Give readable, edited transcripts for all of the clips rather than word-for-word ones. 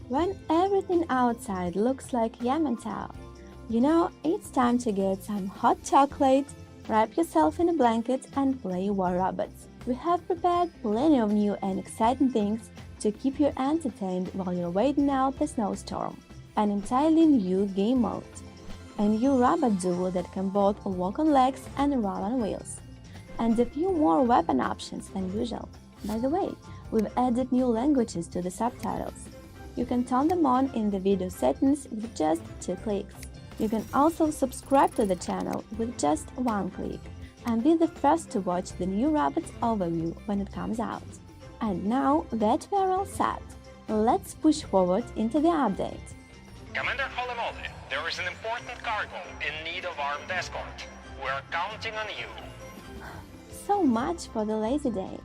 When everything outside looks like Yamantau, you know it's time to get some hot chocolate, wrap yourself in a blanket and play War Robots. We have prepared plenty of new and exciting things to keep you entertained while you're waiting out the snowstorm. An entirely new game mode. A new robot duo that can both walk on legs and roll on wheels. And a few more weapon options than usual. By the way, we've added new languages to the subtitles. You can turn them on in the video settings with just 2 clicks. You can also subscribe to the channel with just 1 click and be the first to watch the new robots overview when it comes out. And now that we're all set, let's push forward into the update. Commander Holemolde, there is an important cargo in need of armed escort. We're counting on you. So much for the lazy day.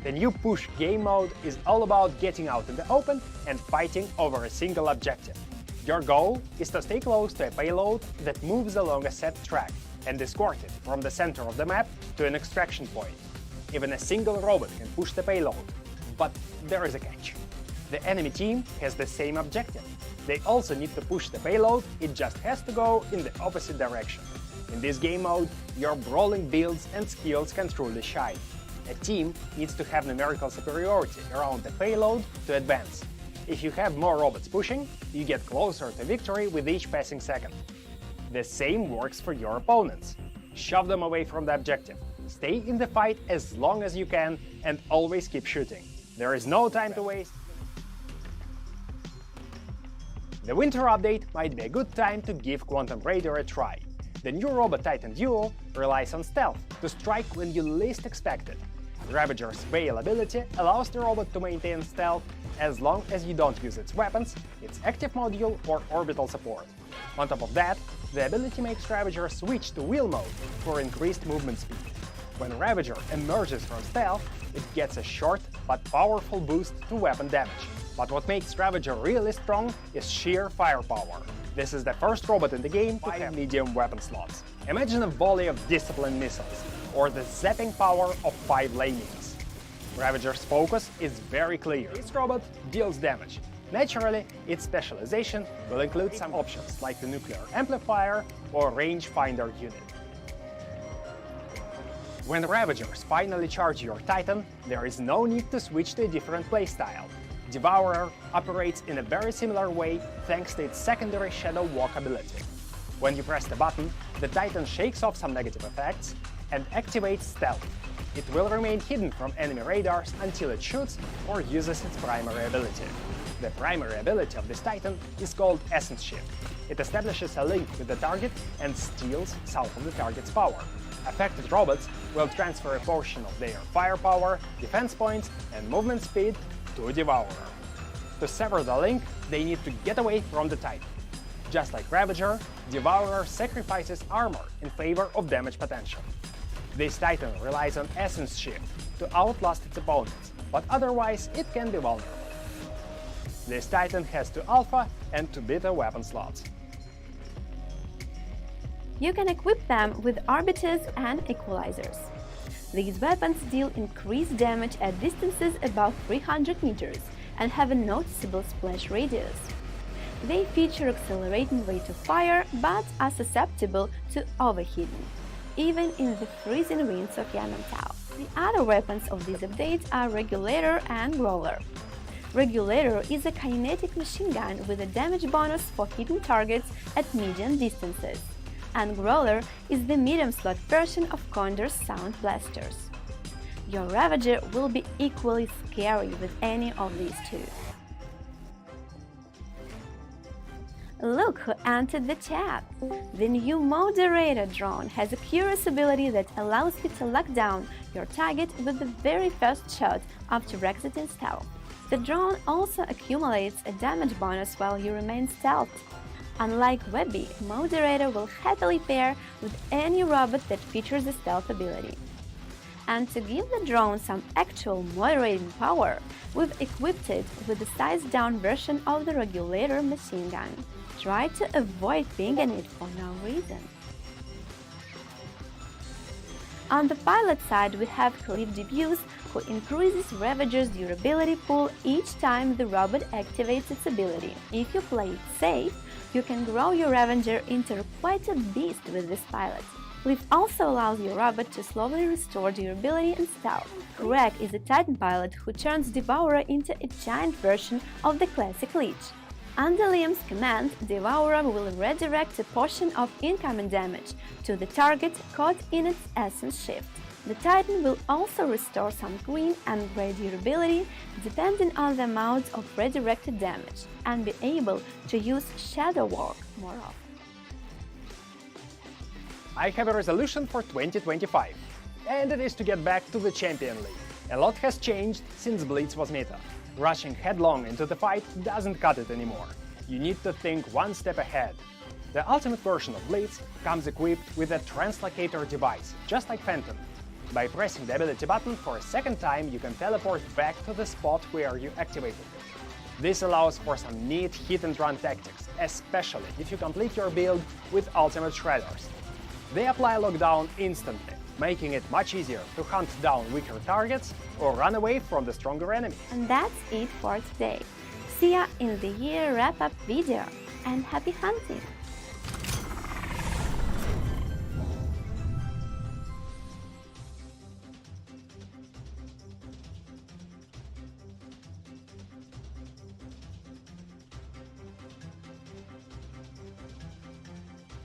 The new push game mode is all about getting out in the open and fighting over a single objective. Your goal is to stay close to a payload that moves along a set track and escort it from the center of the map to an extraction point. Even a single robot can push the payload, but there is a catch. The enemy team has the same objective. They also need to push the payload, it just has to go in the opposite direction. In this game mode, your brawling builds and skills can truly shine. A team needs to have numerical superiority around the payload to advance. If you have more robots pushing, you get closer to victory with each passing second. The same works for your opponents. Shove them away from the objective. Stay in the fight as long as you can and always keep shooting. There is no time to waste. The winter update might be a good time to give Quantum Raider a try. The new Robot Titan duo relies on stealth to strike when you least expect it. Ravager's Veil ability allows the robot to maintain stealth as long as you don't use its weapons, its active module or orbital support. On top of that, the ability makes Ravager switch to wheel mode for increased movement speed. When Ravager emerges from stealth, it gets a short but powerful boost to weapon damage. But what makes Ravager really strong is sheer firepower. This is the first robot in the game to have medium weapon slots. Imagine a volley of disciplined missiles, or the zapping power of 5 Lamings. Ravager's focus is very clear. This robot deals damage. Naturally, its specialization will include some options like the nuclear amplifier or rangefinder unit. When Ravagers finally charge your Titan, there is no need to switch to a different playstyle. Devourer operates in a very similar way thanks to its secondary Shadow Walk ability. When you press the button, the Titan shakes off some negative effects and activates Stealth. It will remain hidden from enemy radars until it shoots or uses its primary ability. The primary ability of this Titan is called Essence Shift. It establishes a link with the target and steals some of the target's power. Affected robots will transfer a portion of their firepower, defense points and movement speed to Devourer. To sever the link, they need to get away from the Titan. Just like Ravager, Devourer sacrifices armor in favor of damage potential. This Titan relies on Essence Shift to outlast its opponents, but otherwise it can be vulnerable. This Titan has 2 alpha and 2 beta weapon slots. You can equip them with arbiters and equalizers. These weapons deal increased damage at distances above 300 meters and have a noticeable splash radius. They feature accelerating rate of fire but are susceptible to overheating, even in the freezing winds of Yamantau. The other weapons of these updates are Regulator and Growler. Regulator is a kinetic machine gun with a damage bonus for hitting targets at medium distances, and Growler is the medium-slot version of Condor's Sound Blasters. Your Ravager will be equally scary with any of these 2. Look who entered the chat! The new Moderator drone has a curious ability that allows you to lock down your target with the very first shot after exiting stealth. The drone also accumulates a damage bonus while you remain stealthed. Unlike Webby, Moderator will happily pair with any robot that features a stealth ability. And to give the drone some actual moderating power, we've equipped it with a sized-down version of the Regulator machine gun. Try to avoid pinging it for no reason. On the pilot side, we have cliff debuts, who increases Ravager's durability pool each time the robot activates its ability. If you play it safe, you can grow your Ravager into quite a beast with this pilot. Cliff also allows your robot to slowly restore durability and stealth. Craig is a Titan pilot who turns Devourer into a giant version of the classic Leech. Under Liam's command, Devourer will redirect a portion of incoming damage to the target caught in its essence shift. The Titan will also restore some green and gray durability depending on the amount of redirected damage, and be able to use Shadow Walk more often. I have a resolution for 2025, and it is to get back to the Champion League. A lot has changed since Blitz was meta. Rushing headlong into the fight doesn't cut it anymore. You need to think one step ahead. The ultimate version of Blitz comes equipped with a translocator device, just like Phantom. By pressing the ability button for a second time, you can teleport back to the spot where you activated it. This allows for some neat hit-and-run tactics, especially if you complete your build with Ultimate Shredders. They apply lockdown instantly, making it much easier to hunt down weaker targets or run away from the stronger enemy. And that's it for today. See ya in the year wrap-up video, and happy hunting!